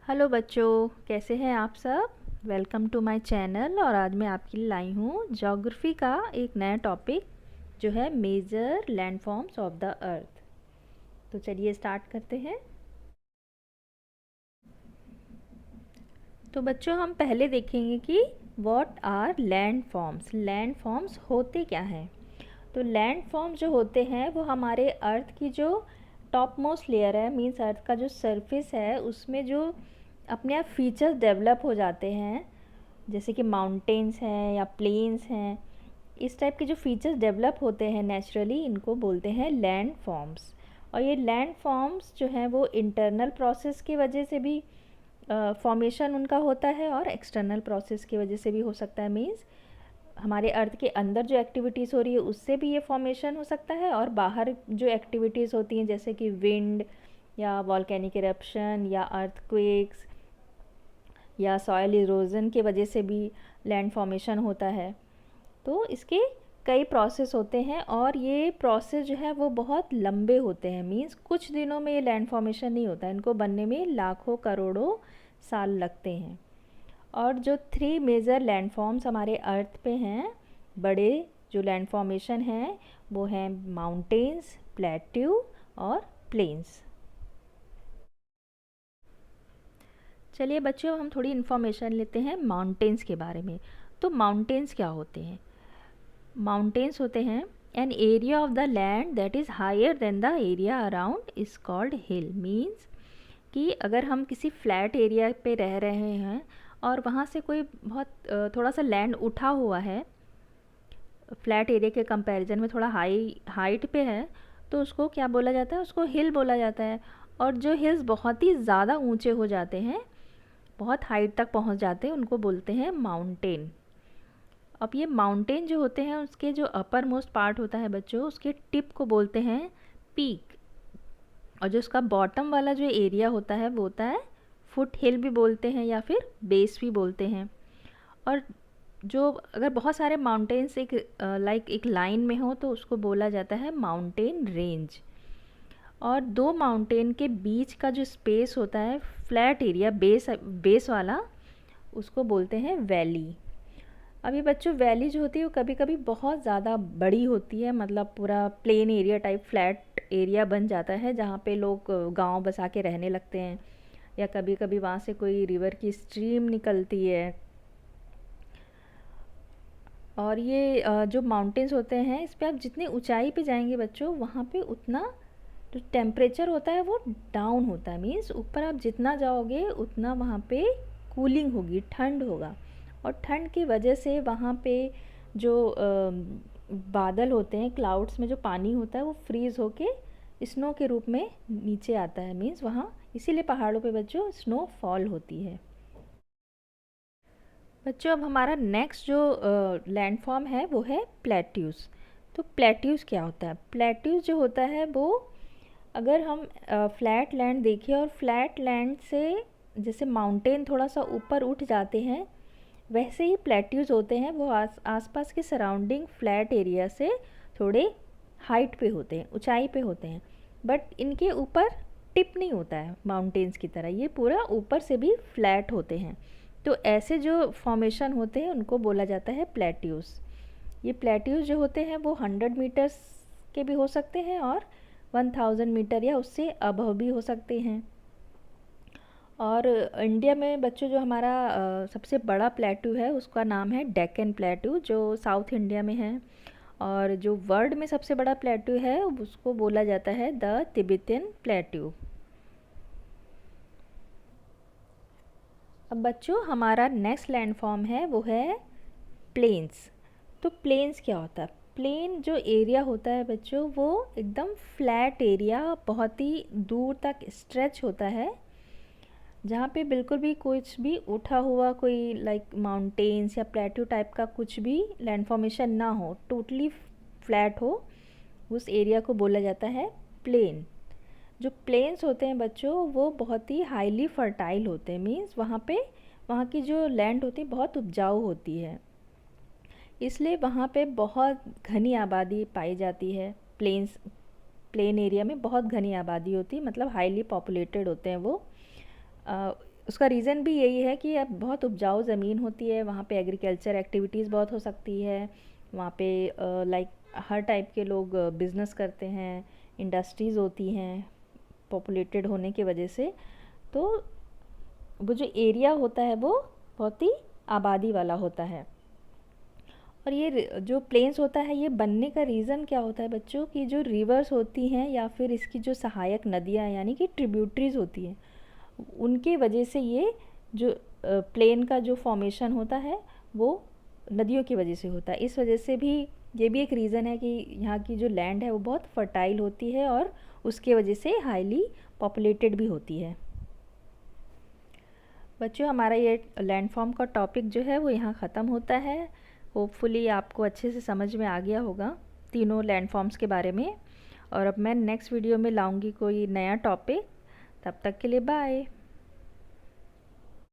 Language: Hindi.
हेलो बच्चों, कैसे हैं आप सब। Welcome to my channel. और आज मैं आपके लिए लाई हूँ ज्योग्राफी का एक नया टॉपिक जो है major landforms of the earth. तो चलिए स्टार्ट करते हैं। तो बच्चों हम पहले देखेंगे कि व्हाट आर लैंडफॉर्म्स। लैंडफॉर्म्स होते क्या हैं। तो लैंडफॉर्म जो होते हैं वो हमारे अर्थ की जो टॉप मोस्ट लेयर है, मीन्स अर्थ का जो सरफेस है, उसमें जो अपने आप फीचर्स डेवलप हो जाते हैं, जैसे कि माउंटेन्स हैं या प्लेन्स हैं। इस टाइप के जो फीचर्स डेवलप होते हैं नेचुरली, इनको बोलते हैं लैंड फॉर्म्स। और ये लैंड फॉर्म्स जो हैं वो इंटरनल प्रोसेस की वजह से भी फॉर्मेशन उनका होता है, और एक्सटर्नल प्रोसेस की वजह से भी हो सकता है। मीन्स हमारे अर्थ के अंदर जो एक्टिविटीज़ हो रही है उससे भी ये फॉर्मेशन हो सकता है, और बाहर जो एक्टिविटीज़ होती हैं जैसे कि विंड या वॉल्केनिक इरप्शन या अर्थक्वेक्स या सॉयल इरोजन की वजह से भी लैंड फॉर्मेशन होता है। तो इसके कई प्रोसेस होते हैं, और ये प्रोसेस जो है वो बहुत लंबे होते हैं। मींस कुछ दिनों में ये लैंड फॉर्मेशन नहीं होता, इनको बनने में लाखों करोड़ों साल लगते हैं। और जो थ्री मेजर लैंड फॉर्म्स हमारे अर्थ पे हैं, बड़े जो लैंड फॉर्मेशन हैं, वो हैं माउंटेन्स, प्लेट्यू और प्लेन्स। चलिए बच्चों, हम थोड़ी इन्फॉर्मेशन लेते हैं माउंटेन्स के बारे में। तो माउंटेन्स क्या होते हैं। माउंटेन्स होते हैं an area of the land that is higher than the area around is called hill. Means कि अगर हम किसी फ्लैट एरिया पे रह रहे हैं और वहाँ से कोई बहुत थोड़ा सा लैंड उठा हुआ है, फ्लैट एरिया के कंपैरिजन में थोड़ा हाइट पे है, तो उसको क्या बोला जाता है, उसको हिल बोला जाता है। और जो हिल्स बहुत ही ज़्यादा ऊंचे हो जाते हैं, बहुत हाइट तक पहुंच जाते हैं, उनको बोलते हैं माउंटेन। अब ये माउंटेन जो होते हैं उसके जो अपर मोस्ट पार्ट होता है बच्चों, उसके टिप को बोलते हैं पीक। और जो उसका बॉटम वाला जो एरिया होता है वो होता है फुट हिल भी बोलते हैं या फिर बेस भी बोलते हैं। और जो अगर बहुत सारे माउंटेन्स एक लाइक एक लाइन में हो तो उसको बोला जाता है माउंटेन रेंज। और दो माउंटेन के बीच का जो स्पेस होता है, फ्लैट एरिया बेस बेस वाला, उसको बोलते हैं वैली। अभी बच्चों वैली जो होती है वो कभी कभी बहुत ज़्यादा बड़ी होती है, मतलब पूरा plain area type flat area बन जाता है जहाँ पे लोग गांव बसा के रहने लगते हैं, या कभी कभी वहाँ से कोई रिवर की स्ट्रीम निकलती है। और ये जो माउंटेन्स होते हैं, इस पे आप जितनी ऊंचाई पे जाएंगे बच्चों, वहाँ पे उतना जो टेम्परेचर होता है वो डाउन होता है। मीन्स ऊपर आप जितना जाओगे उतना वहाँ पे कूलिंग होगी, ठंड होगा। और ठंड की वजह से वहाँ पे जो बादल होते हैं, क्लाउड्स में जो पानी होता है वो फ्रीज़ होके स्नो के रूप में नीचे आता है। मीन्स वहाँ इसीलिए पहाड़ों पे बच्चों स्नो फॉल होती है। बच्चों अब हमारा नेक्स्ट जो लैंडफॉर्म है वो है प्लेट्यूज। तो प्लेट्यूज क्या होता है। प्लेट्यूज जो होता है वो, अगर हम फ्लैट लैंड देखें और फ्लैट लैंड से जैसे माउंटेन थोड़ा सा ऊपर उठ जाते हैं, वैसे ही प्लेट्यूज होते हैं। वो आसपास के सराउंडिंग फ्लैट एरिया से थोड़े हाइट पे होते हैं, ऊंचाई पे होते हैं, बट इनके ऊपर टिप नहीं होता है माउंटेन्स की तरह, ये पूरा ऊपर से भी फ्लैट होते हैं। तो ऐसे जो फॉर्मेशन होते हैं उनको बोला जाता है प्लेट्यूज। ये प्लेट्यूज जो होते हैं वो 100 मीटर्स के भी हो सकते हैं और 1000 मीटर या उससे अबव भी हो सकते हैं। और इंडिया में बच्चों जो हमारा सबसे बड़ा प्लेट्यू है उसका नाम है डेक्कन प्लेट्यू, जो साउथ इंडिया में है। और जो वर्ल्ड में सबसे बड़ा प्लेट्यू है उसको बोला जाता है द तिब्बतियन प्लेट्यू। अब बच्चों हमारा नेक्स्ट लैंडफॉर्म है वो है प्लेन्स। तो प्लेन्स क्या होता है। प्लेन जो एरिया होता है बच्चों वो एकदम फ्लैट एरिया, बहुत ही दूर तक स्ट्रेच होता है, जहाँ पे बिल्कुल भी कुछ भी उठा हुआ कोई लाइक माउंटेन्स या प्लेट्यू टाइप का कुछ भी लैंड फॉर्मेशन ना हो, टोटली फ्लैट हो, उस एरिया को बोला जाता है प्लेन। जो प्लेन्स होते हैं बच्चों वो बहुत ही हाईली फर्टाइल होते हैं। मीन्स वहाँ की जो लैंड होती है बहुत उपजाऊ होती है, इसलिए वहाँ पे बहुत घनी आबादी पाई जाती है। प्लेन एरिया में बहुत घनी आबादी होती है, मतलब हाईली पॉपुलेटेड होते हैं वो। उसका रीज़न भी यही है कि अब बहुत उपजाऊ ज़मीन होती है, वहाँ पे एग्रीकल्चर एक्टिविटीज़ बहुत हो सकती है, वहाँ पे लाइक हर टाइप के लोग बिज़नेस करते हैं, इंडस्ट्रीज़ होती हैं पॉपुलेटेड होने की वजह से। तो वो जो एरिया होता है वो बहुत ही आबादी वाला होता है। और ये जो प्लेन्स होता है ये बनने का रीज़न क्या होता है बच्चों, कि जो रिवर्स होती हैं या फिर इसकी जो सहायक नदियाँ यानी कि ट्रिब्यूटरीज होती हैं, उनके वजह से ये जो प्लेन का जो फॉर्मेशन होता है वो नदियों की वजह से होता है। इस वजह से भी ये भी एक रीज़न है कि यहाँ की जो लैंड है वो बहुत फर्टाइल होती है और उसके वजह से हाईली पॉपुलेटेड भी होती है। बच्चों हमारा ये लैंडफॉर्म का टॉपिक जो है वो यहाँ ख़त्म होता है। होपफुली आपको अच्छे से समझ में आ गया होगा तीनों लैंडफॉर्म्स के बारे में। और अब मैं नेक्स्ट वीडियो में लाऊंगी कोई नया टॉपिक। तब तक के लिए बाय।